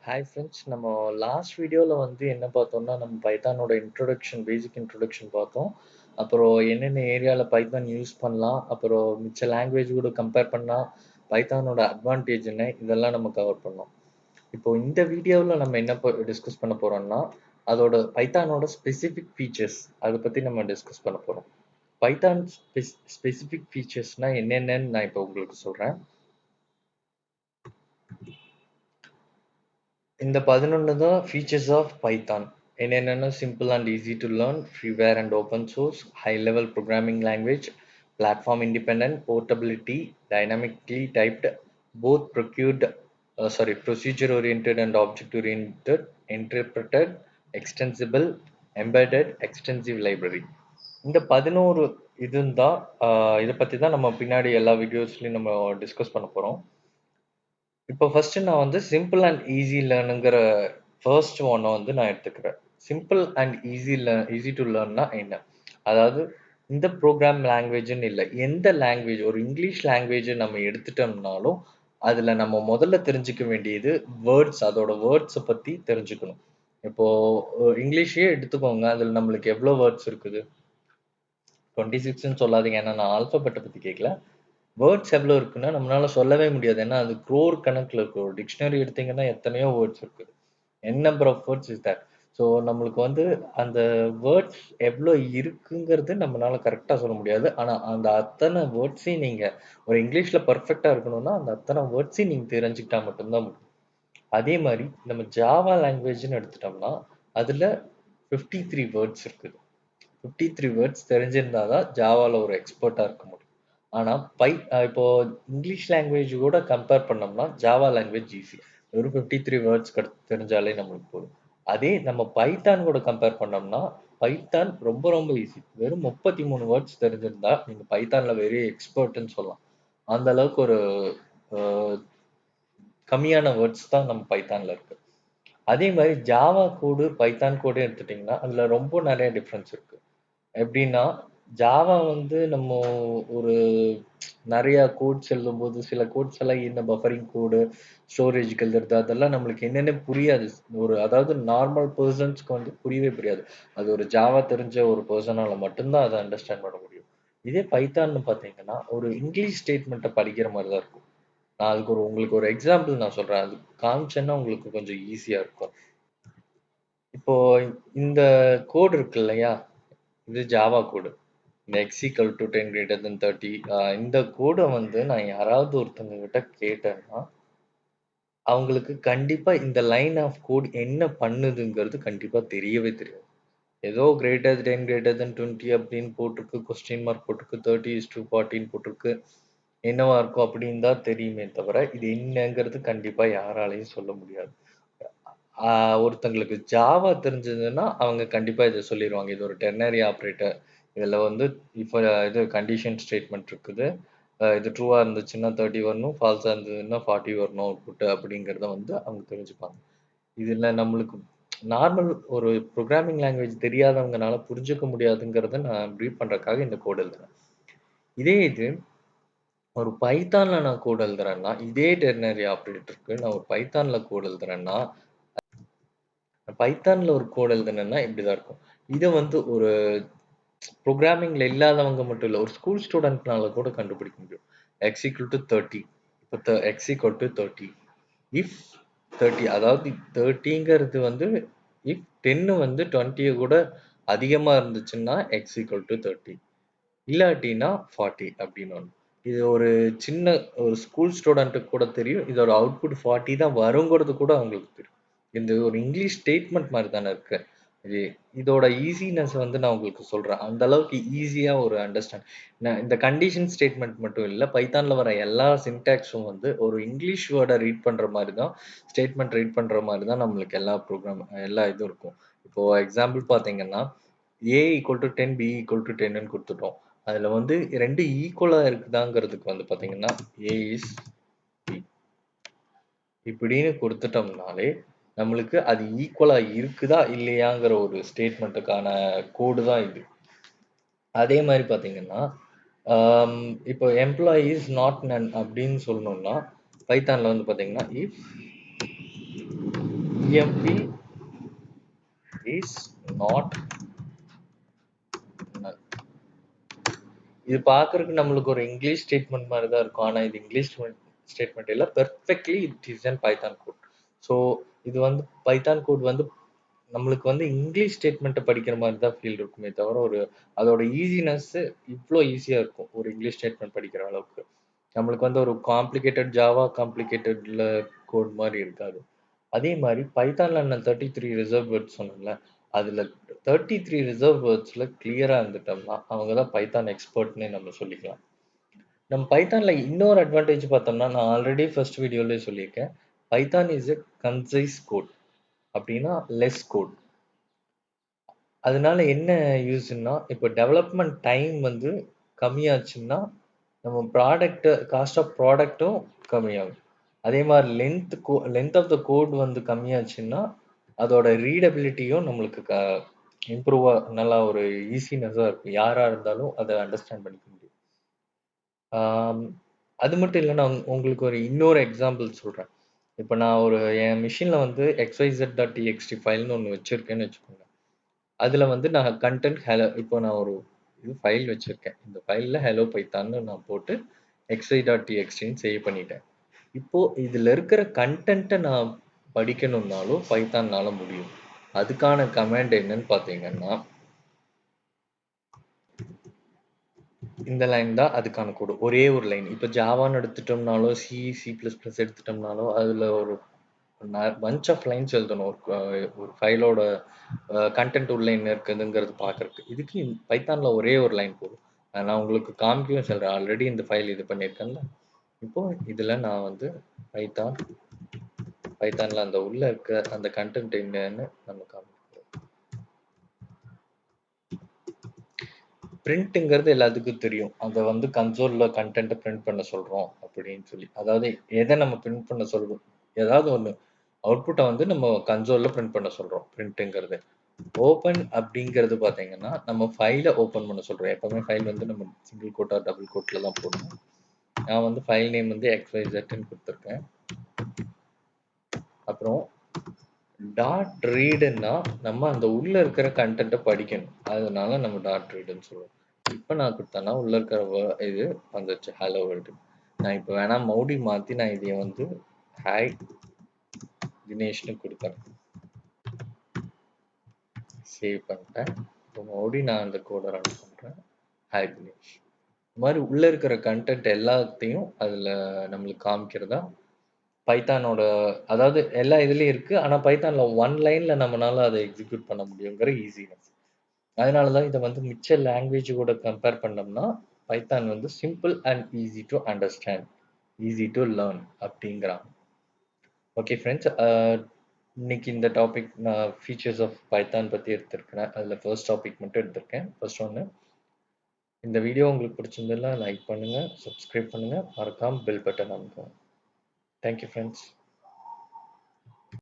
Hi friends. நம்ம last வீடியோல வந்து என்ன பார்த்தோம்னா, நம்ம பைத்தானோட பேசிக் இன்ட்ரோடக்ஷன் பார்த்தோம். அப்புறம் என்னென்ன ஏரியால பைத்தான் யூஸ் பண்ணலாம், அப்புறம் மிச்ச லாங்குவேஜ் கூட கம்பேர் பண்ணா பைத்தானோட அட்வான்டேஜ் என்ன, இதெல்லாம் நம்ம கவர் பண்ணோம். இப்போ இந்த வீடியோல நம்ம என்ன டிஸ்கஸ் பண்ண போறோம்னா, அதோட பைத்தானோட ஸ்பெசிஃபிக் ஃபீச்சர்ஸ் அத பத்தி நம்ம டிஸ்கஸ் பண்ண போறோம். பைத்தான் ஸ்பெசிஃபிக் ஃபீச்சர்ஸ்னா என்னென்னன்னு நான் இப்போ உங்களுக்கு சொல்றேன். இந்த 11 தான் ஃபீச்சர்ஸ் ஆஃப் பைத்தான். என்னென்னன்னா simple and easy to learn, freeware and open source, high level programming language, platform independent, portability, dynamically typed, both procedure oriented and object oriented, interpreted, extensible, embedded, extensive library. இந்த 11 இதுன்னு தான் இதை பற்றி தான் நம்ம பின்னாடி எல்லா வீடியோஸ்லையும் நம்ம டிஸ்கஸ் பண்ண போகிறோம். இப்போ ஃபர்ஸ்ட் நான் வந்து சிம்பிள் அண்ட் ஈஸி லேர்னுங்கிற ஃபர்ஸ்ட் ஒன்னை வந்து நான் எடுத்துக்கிறேன். சிம்பிள் அண்ட் ஈஸி டு லேர்ன்னா என்ன? அதாவது இந்த ப்ரோக்ராம் லாங்குவேஜ்னு இல்லை, எந்த லாங்குவேஜ் ஒரு இங்கிலீஷ் லாங்குவேஜை நம்ம எடுத்துட்டோம்னாலும் அதில் நம்ம முதல்ல தெரிஞ்சுக்க வேண்டியது வேர்ட்ஸ், அதோட வேர்ட்ஸை பற்றி தெரிஞ்சுக்கணும். இப்போ இங்கிலீஷே எடுத்துக்கோங்க, அதில் நம்மளுக்கு எவ்வளோ வேர்ட்ஸ் இருக்குது? 26ன்னு சொல்லாதீங்க, ஏன்னா நான் ஆல்பபெட்டை பற்றி கேட்கல. வேர்ட்ஸ் எவ்வளோ இருக்குன்னா நம்மளால சொல்லவே முடியாது. ஏன்னா அது க்ரோர் கணக்குல இருக்கு. ஒரு டிக்ஷனரி எடுத்தீங்கன்னா எத்தனையோ வேர்ட்ஸ் இருக்குது. N number of words is that. So நம்மளுக்கு வந்து அந்த வேர்ட்ஸ் எவ்வளோ இருக்குங்கிறது நம்மளால கரெக்டாக சொல்ல முடியாது. ஆனால் அந்த அத்தனை வேர்ட்ஸையும் நீங்கள் ஒரு இங்கிலீஷில் பர்ஃபெக்டாக இருக்கணும்னா அந்த அத்தனை வேர்ட்ஸையும் நீங்கள் தெரிஞ்சுக்கிட்டா மட்டும்தான் முடியும். அதே மாதிரி நம்ம ஜாவா லாங்குவேஜ்னு எடுத்துட்டோம்னா அதில் 53 வேர்ட்ஸ் இருக்குது. 53 வேர்ட்ஸ் தெரிஞ்சிருந்தா தான் ஜாவால ஒரு எக்ஸ்பர்ட்டா இருக்க முடியும். ஆனா இப்போ இங்கிலீஷ் லாங்குவேஜ் கூட கம்பேர் பண்ணோம்னா ஜாவா லாங்குவேஜ் ஈஸி. வெறும் 53 வேர்ட்ஸ் தெரிஞ்சாலே நம்மளுக்கு போதும். அதே நம்ம பைத்தான் கூட கம்பேர் பண்ணோம்னா பைத்தான் ரொம்ப ரொம்ப ஈஸி. வெறும் 33 வேர்ட்ஸ் தெரிஞ்சிருந்தா நீங்க பைத்தான்ல வெரி எக்ஸ்பர்ட்னு சொல்லலாம். அந்த அளவுக்கு ஒரு கம்மியான வேர்ட்ஸ் தான் நம்ம பைத்தான்ல இருக்கு. அதே மாதிரி ஜாவா கோடு பைத்தான் கோடு எடுத்துட்டீங்கன்னா அதுல ரொம்ப நிறைய டிஃப்ரென்ஸ் இருக்கு. எப்படின்னா ஜாவா வந்து நம்ம ஒரு நிறைய கோட்ஸ் எழுதும்போது சில கோட்ஸ் எல்லாம் என்ன பஃபரிங் கோடு, ஸ்டோரேஜ்க்கு எழுதுறது அதெல்லாம் நம்மளுக்கு என்னென்ன புரியாது. அதாவது நார்மல் பர்சன்ஸ்க்கு வந்து புரியவே புரியாது. அது ஒரு ஜாவா தெரிஞ்ச ஒரு பர்சனால மட்டும்தான் அதை அண்டர்ஸ்டாண்ட் பண்ண முடியும். இதே பைத்தான்னு பார்த்தீங்கன்னா ஒரு இங்கிலீஷ் ஸ்டேட்மெண்ட்டை படிக்கிற மாதிரி தான் இருக்கும். நான் அதுக்கு உங்களுக்கு ஒரு எக்ஸாம்பிள் நான் சொல்றேன். அது காமிச்சேன்னா உங்களுக்கு கொஞ்சம் ஈஸியா இருக்கும். இப்போ இந்த கோடு இருக்கு இல்லையா, இது ஜாவா கோடு. இந்த X equal to 10 greater than 30 இந்த கோடை வந்து நான் யாராவது ஒருத்தவங்க கிட்ட கேட்டேன்னா அவங்களுக்கு கண்டிப்பா இந்த லைன் ஆஃப் கோட் என்ன பண்ணுதுங்கிறது கண்டிப்பா தெரியவே தெரியாது. ஏதோ கிரேட்டர் தென் 20 அப்படின்னு போட்டிருக்கு, கொஸ்டின் மார்க் போட்டிருக்கு, 30:40 போட்டிருக்கு, என்னவா இருக்கும் அப்படின்னு தான் தெரியுமே தவிர இது என்னங்கிறது கண்டிப்பா யாராலையும் சொல்ல முடியாது. ஒருத்தங்களுக்கு ஜாவா தெரிஞ்சதுன்னா அவங்க கண்டிப்பா இதை சொல்லிடுவாங்க. இது ஒரு டெர்னரி ஆப்ரேட்டர். இதுல வந்து இப்போ இது கண்டிஷன் ஸ்டேட்மெண்ட் இருக்குது. இது ட்ரூவா இருந்துச்சுன்னா 30 வரணும், ஃபால்ஸா இருந்ததுன்னா 40 வரணும் அவுட்புட் அப்படிங்கிறத வந்து அவங்க தெரிஞ்சுப்பாங்க. இதுல நம்மளுக்கு நார்மல் ஒரு ப்ரோக்ராமிங் லாங்குவேஜ் தெரியாதவங்கனால புரிஞ்சுக்க முடியாதுங்கிறத நான் ப்ரீஃப் பண்றதுக்காக இந்த கோட் எழுதுறேன். இதே இது ஒரு பைத்தான்ல நான் கோட் எழுதுறேன்னா, இதே டெர்னரி ஆப்ரேட்டருக்கு நான் ஒரு பைத்தான்ல கோட் எழுதுறேன்னா பைத்தான்ல ஒரு கோட் எழுதுனேன்னா இப்படிதான் இருக்கும். இத வந்து ஒரு புரோகிராமிங்ல இல்லாதவங்க மட்டும் இல்ல. ஒரு ஸ்கூல் ஸ்டூடண்ட்னால கூட கண்டுபிடிக்க முடியும். x = 30. இப்ப x = 30. இஃப் 30 அதாவது 30ங்கிறது வந்து இஃப் 10 வந்து 20 கூட அதிகமா இருந்துச்சுன்னா x = 30. இல்லாட்டினா 40 அப்படின்னு வரும். இது ஒரு சின்ன ஒரு ஸ்கூல் ஸ்டூடண்ட்டுக்கு கூட தெரியும். இதோட அவுட்புட் 40 தான் வருங்கிறது கூட அவங்களுக்கு தெரியும். இந்த ஒரு இங்கிலீஷ் ஸ்டேட்மெண்ட் மாதிரி தானே இருக்கு. இது இதோட ஈஸினஸ் வந்து நான் உங்களுக்கு சொல்றேன். அந்த அளவுக்கு ஈஸியா ஒரு இந்த கண்டிஷன் ஸ்டேட்மெண்ட் மட்டும் இல்ல. பைத்தான்ல வர எல்லா சின்டாக்ஸும் வந்து ஒரு இங்கிலீஷ் வேர்ட ரீட் பண்ற மாதிரி தான், ஸ்டேட்மெண்ட் ரீட் பண்ற மாதிரி தான் நம்மளுக்கு எல்லா இதுவும் இருக்கும். இப்போ எக்ஸாம்பிள் பார்த்தீங்கன்னா, A = 10, B = 10ன்னு குடுத்துட்டோம். அதுல வந்து 2 ஈக்குவலா இருக்குதாங்கிறதுக்கு வந்து பார்த்தீங்கன்னா, A is B இப்படின்னு குடுத்துட்டோம்னாலே, நம்மளுக்கு அது ஈக்குவலா இருக்குதா? இல்லையாங்கிற ஒரு ஸ்டேட்மெண்ட்டுக்கான கோடு தான் இது. அதே மாரி பார்த்தீங்கன்னா, ஆம் இப்போ எம்ப்ளாயி இஸ் நாட் நன் அப்படின்னு சொல்லணும்னா, பைத்தான்ல வந்து பார்த்தீங்கன்னா, if EMP is not null. இது பார்க்கறதுக்கு நம்மளுக்கு ஒரு இங்கிலீஷ் ஸ்டேட்மெண்ட் மாரி தான் இருக்கும். ஆனா இது இங்கிலீஷ் ஸ்டேட்மெண்ட் இல்ல. Perfectly it is an Python code. So இது வந்து பைதான் கோட் வந்து நம்மளுக்கு வந்து இங்கிலீஷ் ஸ்டேட்மெண்ட்ட படிக்கிற மாரி தான் ஃபீல் இருக்குமே தவிர, அதோட ஈஸினஸ் இவ்ளோ ஈஸியா இருக்கும். ஒரு இங்கிலீஷ் ஸ்டேட்மெண்ட் படிக்கிற அளவுக்கு. நம்மளுக்கு வந்து ஒரு காம்ப்ளிகேட்டட் ஜாவா காம்ப்ளிகேட்டட்ல கோட் மாரி இருக்காது. அதே மாரி பைத்தான்ல நான் 33 ரிசர்வ் வேர்ட்ஸ் சொன்னேன்ல, அதுல 33 ரிசர்வ் வேர்ட்ஸ்ல கிளியரா இருந்துட்டோம்னா, அவங்க தான் பைத்தான் எக்ஸ்பர்ட்ன்னே நம்ம சொல்லிக்கலாம். நம்ம பைத்தான்ல இன்னொரு அட்வான்டேஜ் பார்த்தோம்னா, நான் ஆல்ரெடி ஃபர்ஸ்ட் வீடியோலயே சொல்லியிருக்கேன். Python is a concise code. அப்டின்னா லெஸ் கோட். அதனால என்ன யூஸ்ன்னா, இப்போ டெவலப்மென்ட் டைம் வந்து கம்மியாச்சுன்னா, நம்ம காஸ்ட் ஆஃப் ப்ராடக்ட்டும் கம்மியாகும். அதே மாரி லென்த் ஆஃப் த கோட் வந்து கம்மியாச்சுன்னா, அதோட ரீடபிலிட்டியும் நம்மளுக்கு இம்ப்ரூவா நல்லா ஒரு ஈஸினஸ்ஸா இருக்கும். யாரா இருந்தாலும் அத அண்டர்ஸ்டாண்ட் பண்ணிக்க முடியும். ஆம், அது மட்டும் இல்ல, நான் உங்களுக்கு இன்னொரு எக்ஸாம்பிள் சொல்றேன். இப்ப நான் என் மெஷின்ல வந்து xyz.txt ஃபைல்னு ஒண்ணு வச்சிருக்கேன்னு வச்சுக்கோங்க. அதுல வந்து நான் கன்டென்ட் ஹலோ இப்போ நான் ஃபைல் வச்சிருக்கேன். இந்த ஃபைல்ல ஹலோ பைத்தான்னு நான் போட்டு xy.txtன்னு சேவ் பண்ணிட்டேன். இப்போ இதுல இருக்கிற கன்டென்ட்ட நான் படிக்கணும்னாலும் பைத்தான்னால முடியும். அதுக்கான கமாண்ட் என்னன்னு பார்த்தீங்கன்னா, இந்த லைன் தான் அதுக்கான கோடு. ஒரே ஒரு லைன். இப்ப ஜாவான்னு எடுத்துட்டோம்னாலோ, சி++ எடுத்துட்டோம்னாலோ, அதுல ஒரு பஞ்ச் ஆஃப் லைன்ஸ் எழுதணும். ஒரு ஃபைலோட கன்டென்ட் உள்ள என்ன இருக்குதுங்கிறது பார்க்கறக்கு. இதுக்கு பைத்தான்ல ஒரே ஒரு லைன் போதும். நான் உங்களுக்கு காமிக்கவும் சொல்றேன். ஆல்ரெடி இந்த ஃபைல் இது பண்ணியிருக்கேன்ல. இப்போ இதுல நான் வந்து பைத்தான் பைத்தான்ல அந்த உள்ள இருக்க அந்த கன்டென்ட் என்னன்னு நம்ம காமிக்கிறோம். பிரிண்ட்ங்கிறது எல்லாத்துக்கும் தெரியும். அத வந்து கன்சோல்ல கன்டென்ட்ட பிரிண்ட் பண்ண சொல்றோம் அப்படின்னு சொல்லி. அதாவது எத நம்ம பிரிண்ட் பண்ண சொல்றோம். ஏதாவது ஒண்ணு அவுட்புட்ட வந்து நம்ம கன்சோல்ல பிரிண்ட் பண்ண சொல்றோம். பிரிண்ட்ங்கிறது. ஓப்பன் அப்படிங்கிறது பார்த்தீங்கன்னா, நம்ம ஃபைல ஓப்பன் பண்ண சொல்றோம். எப்பவுமே ஃபைல் வந்து நம்ம சிங்கிள் கோட்டா, டபுள் கோட்ல தான் போடணும். நான் வந்து ஃபைல் நேம் வந்து xyzன்னு குடுத்துருக்கேன். அப்புறம் டாட் ரீடுன்னா நம்ம அந்த உள்ள இருக்கிற கன்டென்ட்ட படிக்கணும். அதனால நம்ம டாட் ரீடுன்னு சொல்லுவோம். இப்ப நான் குடுத்தேன்னா உள்ள இருக்கிற இது வந்துருச்சு ஹலோ வேர்ல்டு. நான் இப்ப வேணா மறுபடி மாத்தி நான் இதைய வந்து ஹாய் தினேஷ்னு குடுக்குறேன். சேவ் பண்ணிட்டேன். இப்போ மறுபடியும் நான் அந்த கோட ரன் பண்றேன். ஹாய் தினேஷ். இந்த மாதிரி உள்ள இருக்கிற கன்டென்ட் எல்லாத்தையும் அதுல நம்மளுக்கு காமிக்கிறதா பைத்தானோட, அதாவது எல்லா இதுலயும் இருக்கு. ஆனா பைத்தான்ல ஒன் லைன்ல நம்மனால அதை எக்ஸிக்யூட் பண்ண முடியுங்கிற ஈஸினஸ். அதனால தான் இத வந்து மிச்ச லாங்குவேஜ் கூட கம்பேர் பண்ணோம்னா, பைத்தான் வந்து simple and easy to understand, easy to learn அப்படிங்கிறாங்க. ஓகே ஃப்ரெண்ட்ஸ், இன்னைக்கு இந்த டாபிக் நான் ஃபீச்சர்ஸ் ஆஃப் பைத்தான் பத்தி எடுத்திருக்கிறேன். அதுல ஃபர்ஸ்ட் டாபிக் மட்டும் எடுத்திருக்கேன். ஃபர்ஸ்ட் ஒண்ணு. இந்த வீடியோ உங்களுக்கு பிடிச்சிருந்ததுன்னா லைக் பண்ணுங்க, சப்ஸ்கிரைப் பண்ணுங்க, மறக்காம பெல் பட்டன் அமுக்குங்க. Thank you friends.